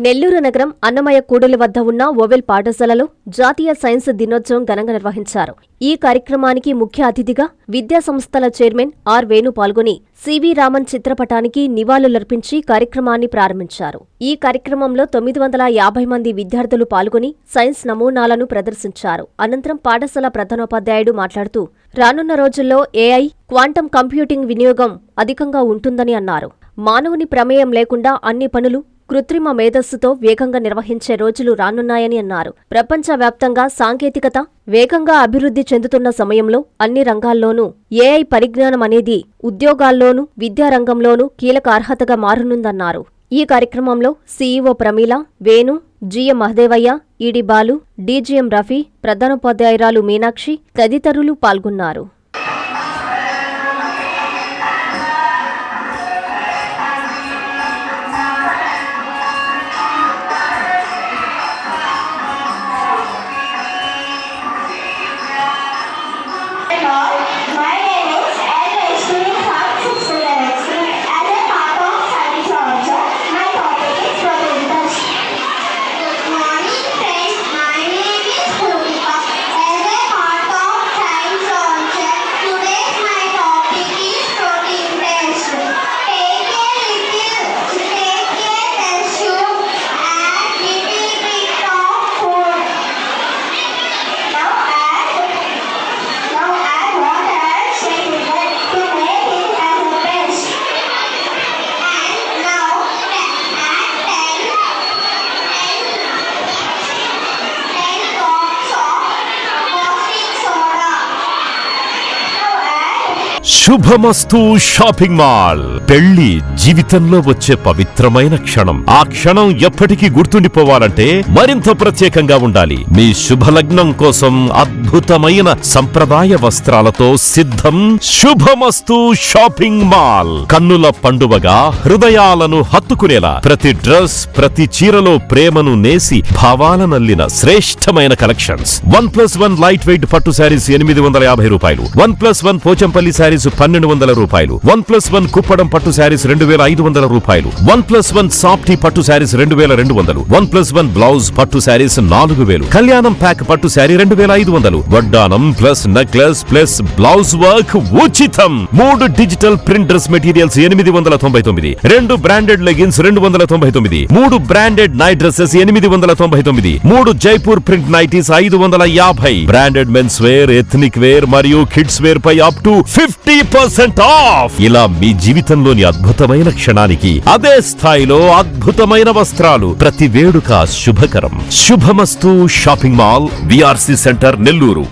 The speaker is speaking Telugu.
నెల్లూరు నగరం అన్నమయ్య కూడలి వద్ద ఉన్న ఓవెల్ పాఠశాలలో జాతీయ సైన్స్ దినోత్సవం ఘనంగా నిర్వహించారు. ఈ కార్యక్రమానికి ముఖ్య అతిథిగా విద్యా సంస్థల చైర్మన్ ఆర్ వేణు పాల్గొని సివి రామన్ చిత్రపటానికి నివాళులర్పించి కార్యక్రమాన్ని ప్రారంభించారు. ఈ కార్యక్రమంలో 950 మంది విద్యార్థులు పాల్గొని సైన్స్ నమూనాలను ప్రదర్శించారు. అనంతరం పాఠశాల ప్రధానోపాధ్యాయుడు మాట్లాడుతూ రానున్న రోజుల్లో ఏఐ, క్వాంటం కంప్యూటింగ్ వినియోగం అధికంగా ఉంటుందని అన్నారు. మానవుని ప్రమేయం లేకుండా అన్ని పనులు కృత్రిమ మేధస్సుతో వేగంగా నిర్వహించే రోజులు రానున్నాయని అన్నారు. ప్రపంచవ్యాప్తంగా సాంకేతికత వేగంగా అభివృద్ధి చెందుతున్న సమయంలో అన్ని రంగాల్లోనూ ఏఐ పరిజ్ఞానం అనేది ఉద్యోగాల్లోనూ, విద్యారంగంలోనూ కీలక అర్హతగా మారనుందన్నారు. ఈ కార్యక్రమంలో సీఈఓ ప్రమీల, వేణు, జిఎం మహదేవయ్య, ఈడి బాలు, డీజీఎం రఫీ, ప్రధానోపాధ్యాయురాలు మీనాక్షి తదితరులు పాల్గొన్నారు. శుభమస్తు షాపింగ్ మాల్. పెళ్లి జీవితంలో వచ్చే పవిత్రమైన క్షణం. ఆ క్షణం ఎప్పటికీ గుర్తుండిపోవాలంటే మరింత ప్రత్యేకంగా ఉండాలి. మీ శుభలగ్నం కోసం అద్భుతమైన సంప్రదాయ వస్త్రాలతో సిద్ధం శుభమస్తు షాపింగ్ మాల్. కన్నుల పండువగా హృదయాలను హత్తుకునేలా ప్రతి డ్రెస్, ప్రతి చీరలో ప్రేమను నేసి భావాలనల్లిన శ్రేష్టమైన కలెక్షన్స్. 1+1 లైట్ వెయిట్ పట్టు శారీస్ 850 రూపాయలు, 1+1 పోచంపల్లి శారీస్ 1200 రూపాయలు, 1+1 కుప్పడం పట్టు శారీస్ 2500 రూపాయలు, 1+1 సాఫ్టీ పట్టు శారీస్ 2200, 1+1 బ్లౌజ్ పట్టు శారీస్ 4000, కళ్యాణం ప్యాక్ పట్టు శారీ 2500, వడ్డానం plus necklace plus blouse work ఉచితం. 3 digital print dress materials 899, 2 branded leggings 299, 3 branded night dresses 899, 3 Jaipur print nighties 550, branded men's wear, ethnic wear మరియు కిడ్స్ వేర్ పై అప్ టు 50% ఆఫ్. ఇలా మీ జీవితంలోని అద్భుతమైన క్షణానికి అదే స్థాయిలో అద్భుతమైన వస్త్రాలు. ప్రతి వేడుక శుభకరం. శుభమస్తు shopping mall, VRC centre, Nellore.